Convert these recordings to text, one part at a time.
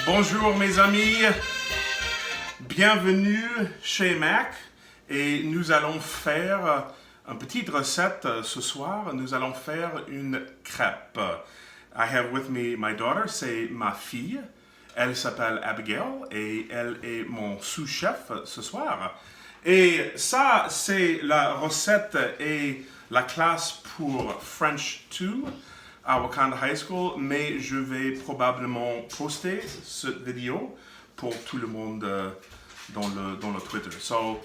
Bonjour mes amis, bienvenue chez Mac et nous allons faire une petite recette ce soir. Nous allons faire une crêpe. I have with me my daughter, c'est ma fille. Elle s'appelle Abigail et elle est mon sous-chef ce soir. Et ça, c'est la recette et la classe pour French 2 à Wakanda High School, mais je vais probablement poster cette vidéo pour tout le monde dans le Twitter. So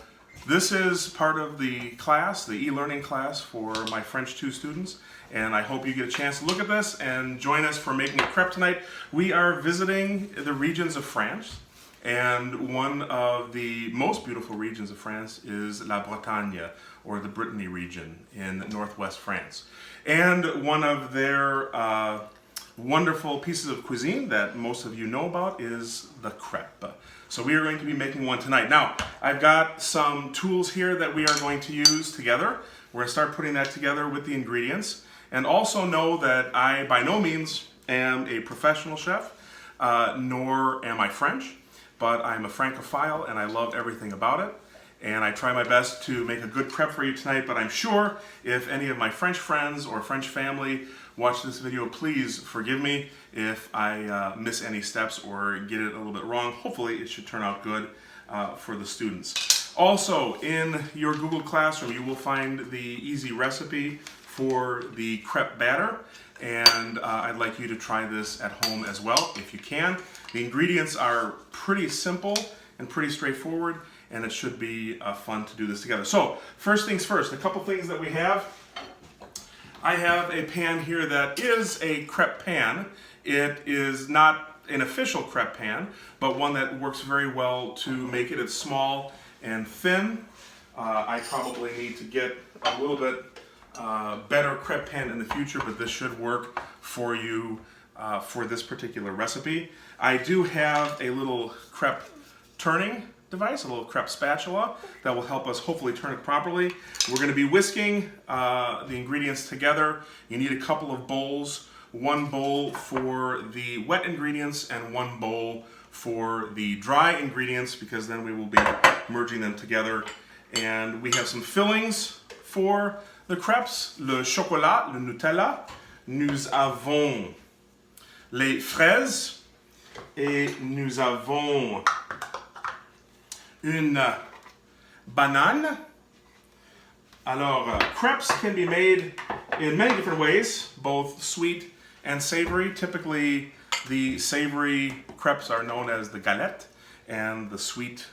this is part of the class, the e-learning class for my French 2 students, and I hope you get a chance to look at this and join us for making a crepe tonight. We are visiting the regions of France, and one of the most beautiful regions of France is La Bretagne, or the Brittany region in northwest France. And one of their wonderful pieces of cuisine that most of you know about is the crepe. So we are going to be making one tonight. Now, I've got some tools here that we are going to use together. We're going to start putting that together with the ingredients. And also know that I, by no means, am a professional chef, nor am I French, but I'm a Francophile and I love everything about it. And I try my best to make a good crepe for you tonight, but I'm sure if any of my French friends or French family watch this video, please forgive me if I miss any steps or get it a little bit wrong. Hopefully it should turn out good for the students. Also, in your Google Classroom, you will find the easy recipe for the crepe batter, and I'd like you to try this at home as well if you can. The ingredients are pretty simple and pretty straightforward, and it should be fun to do this together. So, first things first, a couple things that we have. I have a pan here that is a crepe pan. It is not an official crepe pan, but one that works very well to make it. It's small and thin. I probably need to get a little bit better crepe pan in the future, but this should work for you for this particular recipe. I do have a little crepe turning device, a little crepe spatula that will help us hopefully turn it properly. We're going to be whisking the ingredients together. You need a couple of bowls, one bowl for the wet ingredients and one bowl for the dry ingredients, because then we will be merging them together. And we have some fillings for the crepes, le chocolat, le Nutella. Nous avons les fraises et nous avons une banane. Alors, crepes can be made in many different ways, both sweet and savory. Typically, the savory crepes are known as the galette, and the sweet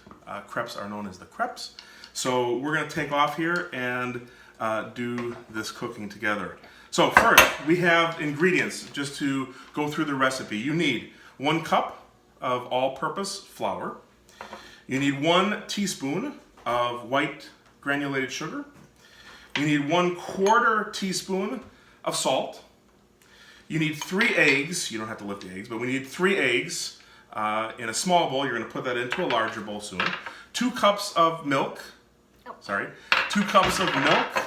crepes are known as the crepes. So we're going to take off here and do this cooking together. So first, we have ingredients, just to go through the recipe. You need 1 cup of all-purpose flour. You need 1 teaspoon of white granulated sugar. You need 1/4 teaspoon of salt. You need 3 eggs. You don't have to lift the eggs, but we need 3 eggs in a small bowl. You're going to put that into a larger bowl soon. 2 cups of milk. 2 cups of milk.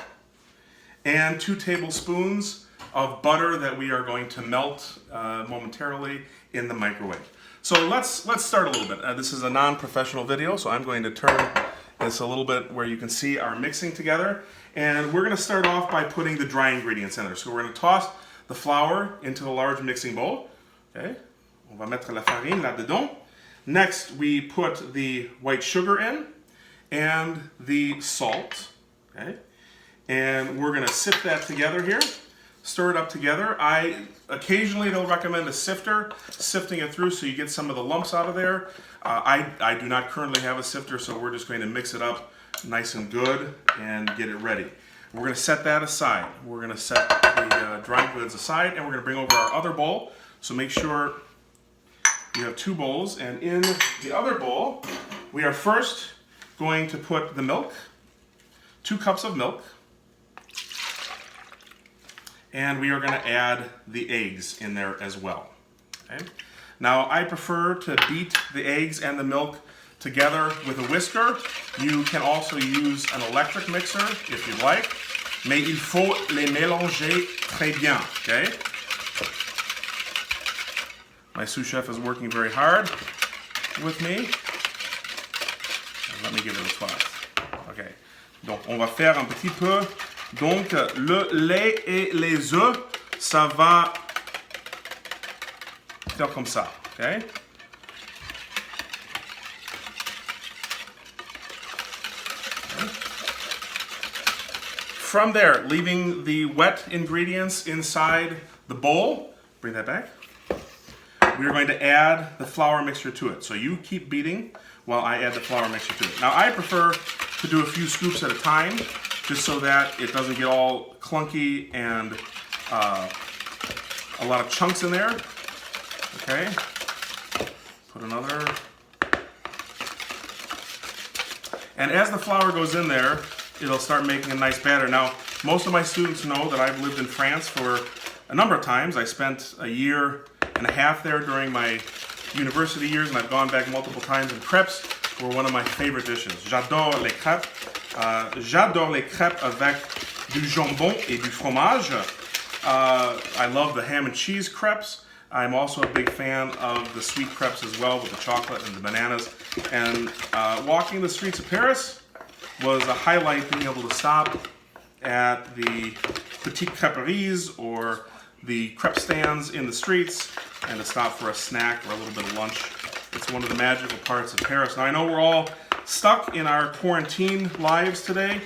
And 2 tablespoons of butter that we are going to melt momentarily in the microwave. So let's start a little bit. This is a non-professional video, so I'm going to turn this a little bit where you can see our mixing together. And we're going to start off by putting the dry ingredients in there. So we're going to toss the flour into the large mixing bowl. Okay. On va mettre la farine là-dedans. Next, we put the white sugar in and the salt. Okay. And we're going to sift that together here. Stir it up together. Occasionally they'll recommend a sifter, sifting it through so you get some of the lumps out of there. I do not currently have a sifter, so we're just going to mix it up nice and good and get it ready. We're going to set that aside. We're going to set the dry goods aside, and we're going to bring over our other bowl. So make sure you have 2 bowls, and in the other bowl, we are first going to put the milk, 2 cups of milk. And we are going to add the eggs in there as well. Okay? Now, I prefer to beat the eggs and the milk together with a whisker. You can also use an electric mixer if you'd like. Mais il faut les mélanger très bien. Okay? My sous chef is working very hard with me. Let me give it a twist. OK. Donc, on va faire un petit peu. Donc, le lait et les œufs, ça va faire comme ça. OK? From there, leaving the wet ingredients inside the bowl, bring that back. We're going to add the flour mixture to it. So you keep beating while I add the flour mixture to it. Now I prefer to do a few scoops at a time, just so that it doesn't get all clunky and a lot of chunks in there. Okay, put another. And as the flour goes in there, it'll start making a nice batter. Now, most of my students know that I've lived in France for a number of times. I spent a year and a half there during my university years, and I've gone back multiple times, and crepes were one of my favorite dishes. J'adore les crêpes. J'adore les crêpes avec du jambon et du fromage. I love the ham and cheese crepes. I'm also a big fan of the sweet crepes as well, with the chocolate and the bananas. And walking the streets of Paris was a highlight, being able to stop at the petites crêperies or the crepe stands in the streets and to stop for a snack or a little bit of lunch. It's one of the magical parts of Paris. Now I know we're all stuck in our quarantine lives today,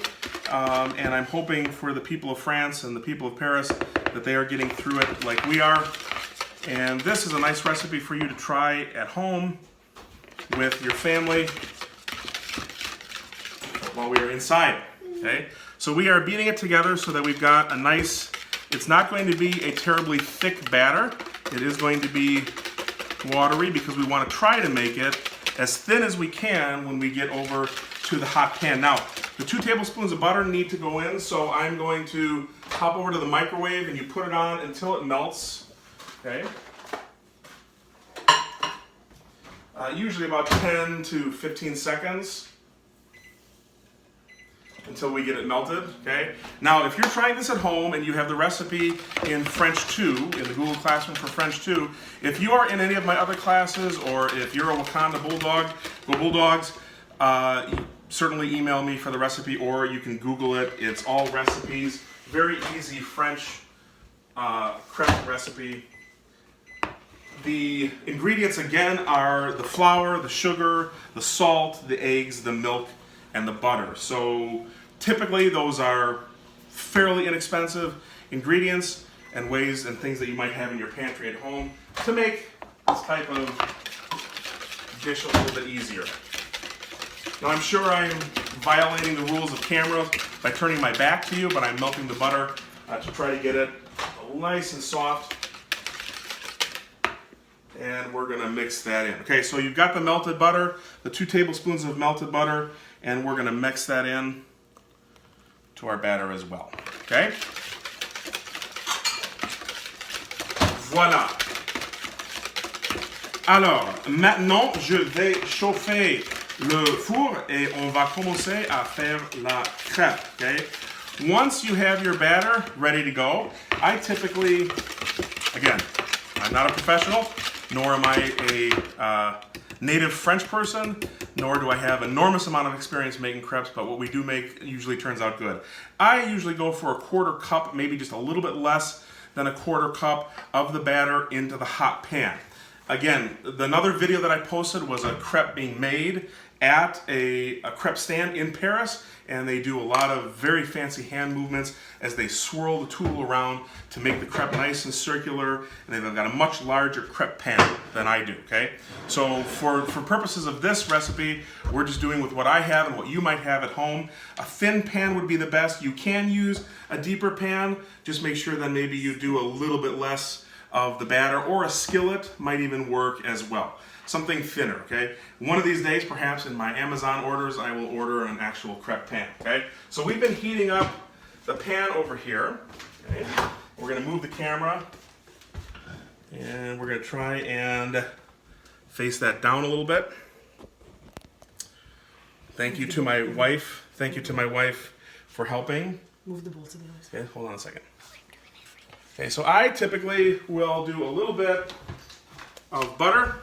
and I'm hoping for the people of France and the people of Paris that they are getting through it like we are. And this is a nice recipe for you to try at home with your family while we are inside. Okay, so we are beating it together so that we've got a nice, it's not going to be a terribly thick batter. It is going to be watery because we want to try to make it as thin as we can when we get over to the hot pan. Now, the 2 tablespoons of butter need to go in, so I'm going to hop over to the microwave and you put it on until it melts. Okay. Usually about 10 to 15 seconds until we get it melted. Okay. Now, if you're trying this at home and you have the recipe in French 2, in the Google Classroom for French 2, if you are in any of my other classes, or if you're a Wakanda Bulldog, go Bulldogs, certainly email me for the recipe, or you can Google it. It's all recipes. Very easy French crepe recipe. The ingredients again are the flour, the sugar, the salt, the eggs, the milk, and the butter. So typically those are fairly inexpensive ingredients and ways and things that you might have in your pantry at home to make this type of dish a little bit easier. Now I'm sure I'm violating the rules of camera by turning my back to you, but I'm melting the butter to try to get it nice and soft. And we're gonna mix that in. Okay, so you've got the melted butter, the 2 tablespoons of melted butter, and we're gonna mix that in to our batter as well. Okay? Voilà. Alors, maintenant, je vais chauffer le four et on va commencer à faire la crêpe. Okay? Once you have your batter ready to go, I typically, again, I'm not a professional, nor am I a native French person, nor do I have an enormous amount of experience making crepes, but what we do make usually turns out good. I usually go for a 1/4 cup, maybe just a little bit less than a 1/4 cup of the batter into the hot pan. Again, another video that I posted was a crepe being made at a crepe stand in Paris, and they do a lot of very fancy hand movements as they swirl the tool around to make the crepe nice and circular, and they've got a much larger crepe pan than I do, okay? So for purposes of this recipe, we're just doing with what I have and what you might have at home. A thin pan would be the best. You can use a deeper pan, just make sure that maybe you do a little bit less of the batter, or a skillet might even work as well. Something thinner, okay? One of these days, perhaps in my Amazon orders, I will order an actual crepe pan, okay? So we've been heating up the pan over here, okay? We're gonna move the camera, and we're gonna try and face that down a little bit. Thank you to my wife. Thank you to my wife for helping. Move the bowl to the other side. Okay, hold on a second. Okay, so I typically will do a little bit of butter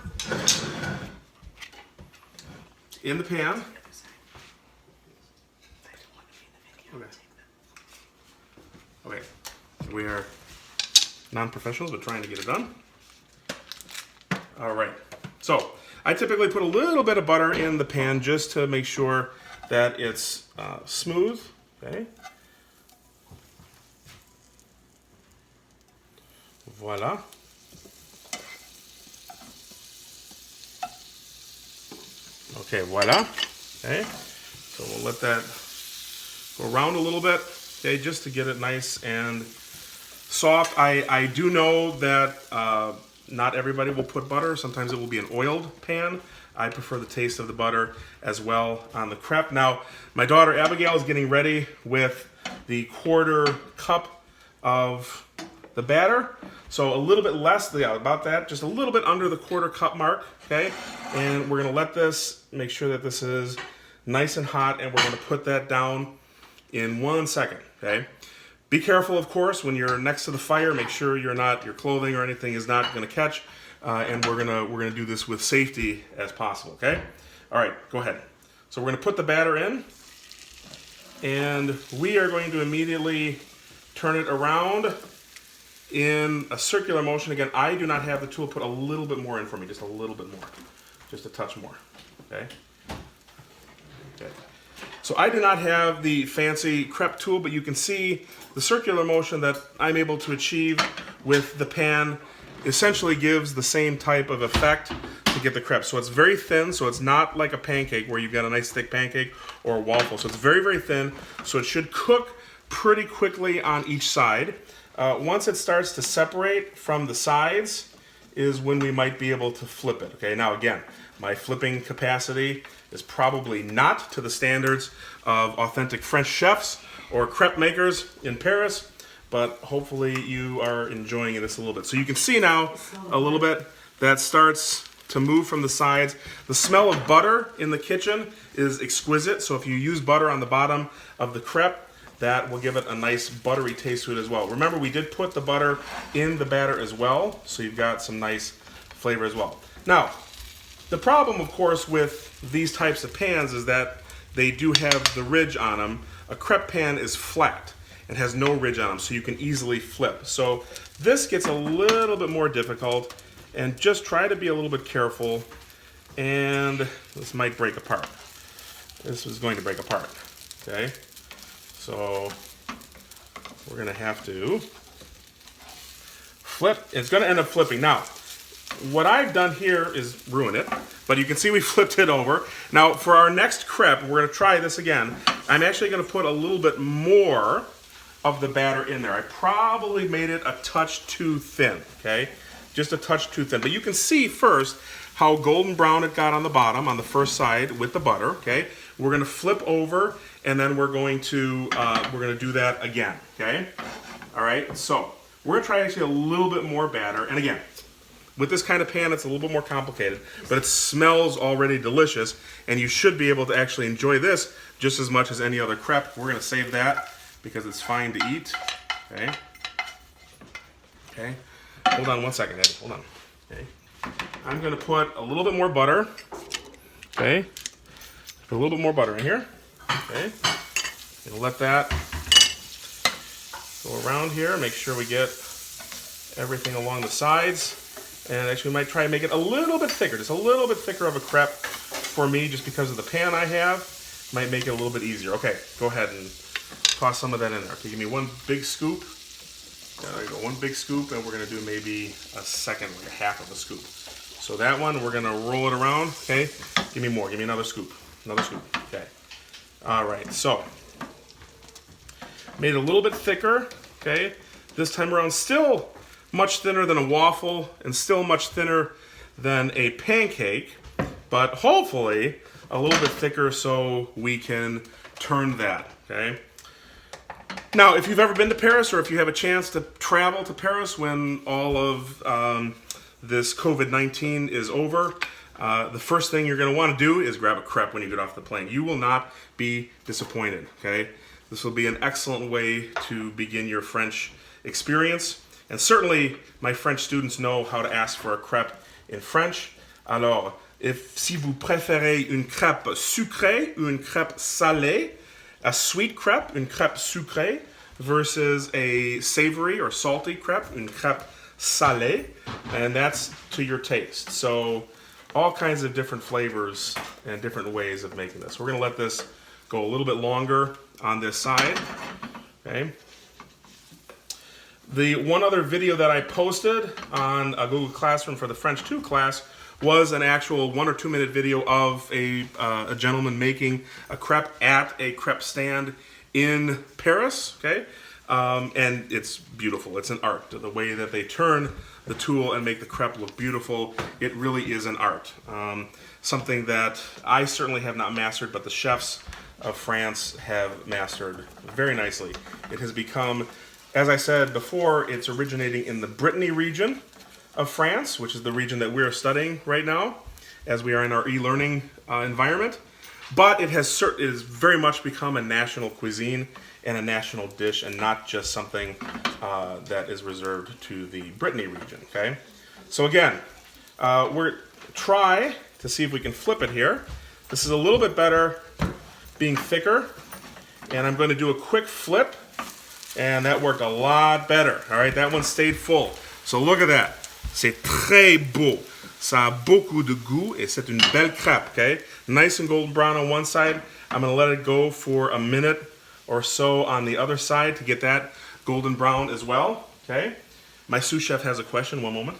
in the pan. Okay, we are non-professionals, but trying to get it done. All right, so I typically put a little bit of butter in the pan just to make sure that it's smooth. Okay. Voila. Okay, voila. Okay, so we'll let that go around a little bit, okay, just to get it nice and soft. I do know that not everybody will put butter. Sometimes it will be an oiled pan. I prefer the taste of the butter as well on the crepe. Now, my daughter Abigail is getting ready with the 1/4 cup of the batter. So a little bit less, yeah, about that, just a little bit under the 1/4 cup mark, okay? And we're gonna let this, make sure that this is nice and hot, and we're gonna put that down in 1 second, okay? Be careful, of course, when you're next to the fire. Make sure your clothing or anything is not gonna catch, and we're gonna do this with safety as possible, okay? All right, go ahead. So we're gonna put the batter in, and we are going to immediately turn it around in a circular motion. Again, I do not have the tool. Put a little bit more in for me, just a little bit more, just a touch more, okay? Okay. So I do not have the fancy crepe tool, but you can see the circular motion that I'm able to achieve with the pan essentially gives the same type of effect to get the crepe. So it's very thin, so it's not like a pancake where you've got a nice thick pancake or a waffle. So it's very, very thin, so it should cook pretty quickly on each side. Once it starts to separate from the sides is when we might be able to flip it. Okay, now again, my flipping capacity is probably not to the standards of authentic French chefs or crepe makers in Paris, but hopefully you are enjoying this a little bit. So you can see now a little bit that starts to move from the sides. The smell of butter in the kitchen is exquisite, so if you use butter on the bottom of the crepe, that will give it a nice buttery taste to it as well. Remember, we did put the butter in the batter as well, so you've got some nice flavor as well. Now, the problem, of course, with these types of pans is that they do have the ridge on them. A crepe pan is flat and has no ridge on them, so you can easily flip. So this gets a little bit more difficult, and just try to be a little bit careful, and this might break apart. This is going to break apart, okay? So we're gonna have to flip. It's gonna end up flipping. Now, what I've done here is ruin it, but you can see we flipped it over. Now, for our next crepe, we're gonna try this again. I'm actually gonna put a little bit more of the batter in there. I probably made it a touch too thin, okay? Just a touch too thin. But you can see first how golden brown it got on the bottom, on the first side with the butter, okay? We're gonna flip over, and then we're going to do that again, okay? All right, so we're gonna try actually a little bit more batter. And again, with this kind of pan, it's a little bit more complicated, but it smells already delicious, and you should be able to actually enjoy this just as much as any other crepe. We're gonna save that because it's fine to eat, okay? Okay, hold on 1 second, Eddie, hold on, okay? I'm gonna put a little bit more butter, okay? Put a little bit more butter in here, okay? Gonna let that go around here, make sure we get everything along the sides. And actually we might try and make it a little bit thicker, just a little bit thicker of a crepe for me, just because of the pan I have. Might make it a little bit easier. Okay, go ahead and toss some of that in there. Okay, give me one big scoop. There you go, one big scoop, and we're gonna do maybe a second, like a half of a scoop. So that one, we're gonna roll it around, okay? Give me more, give me another scoop, okay. All right, so, made it a little bit thicker, okay? This time around, still much thinner than a waffle, and still much thinner than a pancake, but hopefully a little bit thicker so we can turn that, okay? Now, if you've ever been to Paris, or if you have a chance to travel to Paris when all of this COVID-19 is over, the first thing you're gonna wanna do is grab a crepe when you get off the plane. You will not be disappointed, okay? This will be an excellent way to begin your French experience. And certainly, my French students know how to ask for a crepe in French. Alors, si vous préférez une crêpe sucrée ou une crêpe salée, a sweet crepe, une crêpe sucrée, versus a savory or salty crepe, une crêpe salée, and that's to your taste. So, all kinds of different flavors and different ways of making this. We're going to let this go a little bit longer on this side. Okay. The one other video that I posted on a Google Classroom for the French 2 class was an actual 1 or 2 minute video of a gentleman making a crepe at a crepe stand in Paris, okay? And it's beautiful. It's an art. The way that they turn the tool and make the crepe look beautiful, it really is an art. Something that I certainly have not mastered, but the chefs of France have mastered very nicely. It has become, as I said before, it's originating in the Brittany region of France, which is the region that we're studying right now as we are in our e-learning environment. But it has very much become a national cuisine and a national dish, and not just something that is reserved to the Brittany region, okay? So again, we're try to see if we can flip it here. This is a little bit better being thicker, and I'm going to do a quick flip, and that worked a lot better. All right, that one stayed full. So look at that. C'est très beau. Ça a beaucoup de goût, et c'est une belle crêpe, okay? Nice and golden brown on one side. I'm going to let it go for a minute or so on the other side to get that golden brown as well, okay? My sous chef has a question. One moment.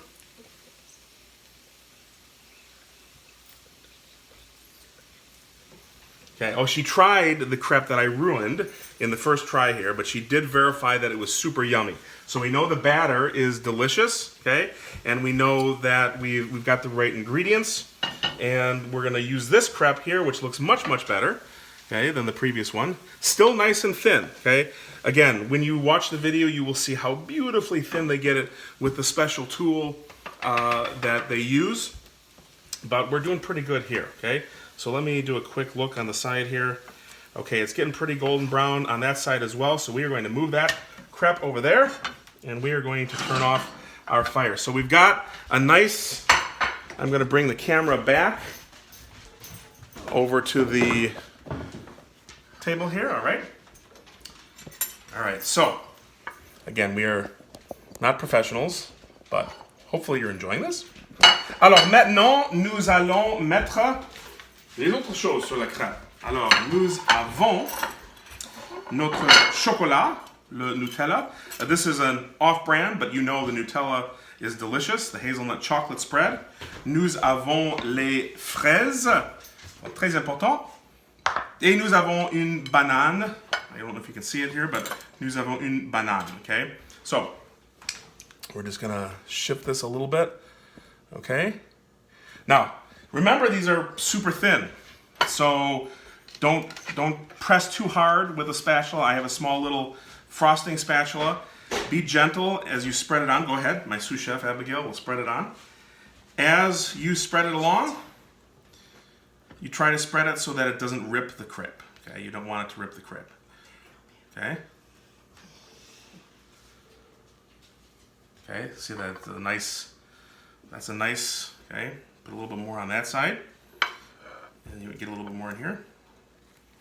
Okay. Oh, she tried the crepe that I ruined in the first try here, but she did verify that it was super yummy. So we know the batter is delicious, okay? And we know that we've got the right ingredients. And we're going to use this crepe here, which looks much, much better, okay, than the previous one. Still nice and thin, okay? Again, when you watch the video, you will see how beautifully thin they get it with the special tool that they use. But we're doing pretty good here, okay? So let me do a quick look on the side here. Okay, it's getting pretty golden brown on that side as well. So we are going to move that crepe over there, and we are going to turn off our fire. So we've got a nice, I'm going to bring the camera back over to the table here, all right? All right, so again, we are not professionals, but hopefully you're enjoying this. Alors maintenant, nous allons mettre les autres choses sur la crêpe. Alors, nous avons notre chocolat, le Nutella. This is an off-brand, but you know the Nutella is delicious, the hazelnut chocolate spread. Nous avons les fraises, très important. Et nous avons une banane. I don't know if you can see it here, but nous avons une banane, okay? So, we're just gonna shift this a little bit, okay? Now, remember these are super thin, so don't press too hard with a spatula. I have a small little frosting spatula. Be gentle as you spread it on. Go ahead, my sous chef Abigail will spread it on. As you spread it along, you try to spread it so that it doesn't rip the crepe. Okay, you don't want it to rip the crepe. Okay. Okay, see that's a nice, okay, put a little bit more on that side. And you get a little bit more in here.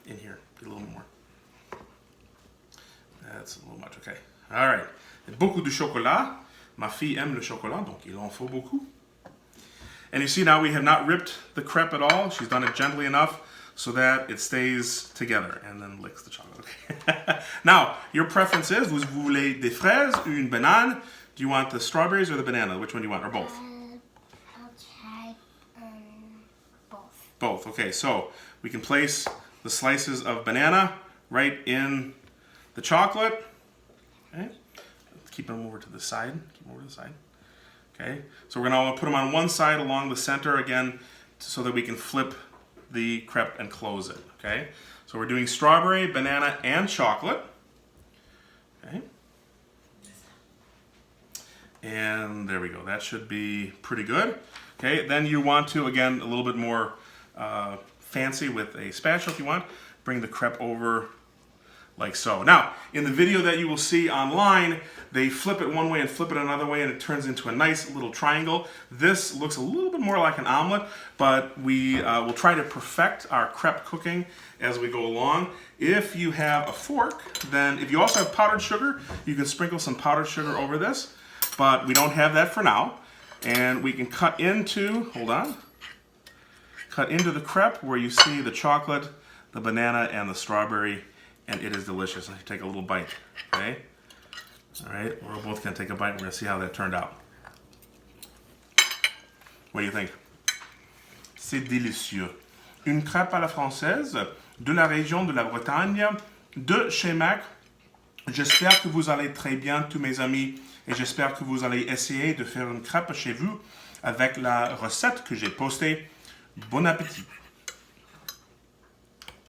Get a little more. That's a little much, okay. All right, beaucoup de chocolat. Ma fille aime le chocolat, donc il en faut beaucoup. And you see now we have not ripped the crepe at all. She's done it gently enough so that it stays together and then licks the chocolate. Okay. Now, your preference is, vous voulez des fraises ou une banane? Do you want the strawberries or the banana? Which one do you want, or both? I'll try both. Both, okay. So we can place the slices of banana right in the chocolate. Okay. Keep them over to the side. Okay, so we're going to put them on one side along the center again so that we can flip the crepe and close it, okay? So we're doing strawberry, banana, and chocolate, okay? And there we go. That should be pretty good. Okay, then you want to, again, a little bit more fancy with a spatula if you want. Bring the crepe over like so. Now, in the video that you will see online, they flip it one way and flip it another way, and it turns into a nice little triangle. This looks a little bit more like an omelet, but we will try to perfect our crepe cooking as we go along. If you have a fork, then if you also have powdered sugar, you can sprinkle some powdered sugar over this, but we don't have that for now. And we can cut into, hold on, cut into the crepe where you see the chocolate, the banana, and the strawberry, and it is delicious. Let's take a little bite, okay? All right, we're both gonna take a bite and we're gonna see how that turned out. What do you think? C'est délicieux. Une crêpe à la française de la région de la Bretagne, de chez Mac. J'espère que vous allez très bien, tous mes amis, et j'espère que vous allez essayer de faire une crêpe chez vous avec la recette que j'ai postée. Bon appétit!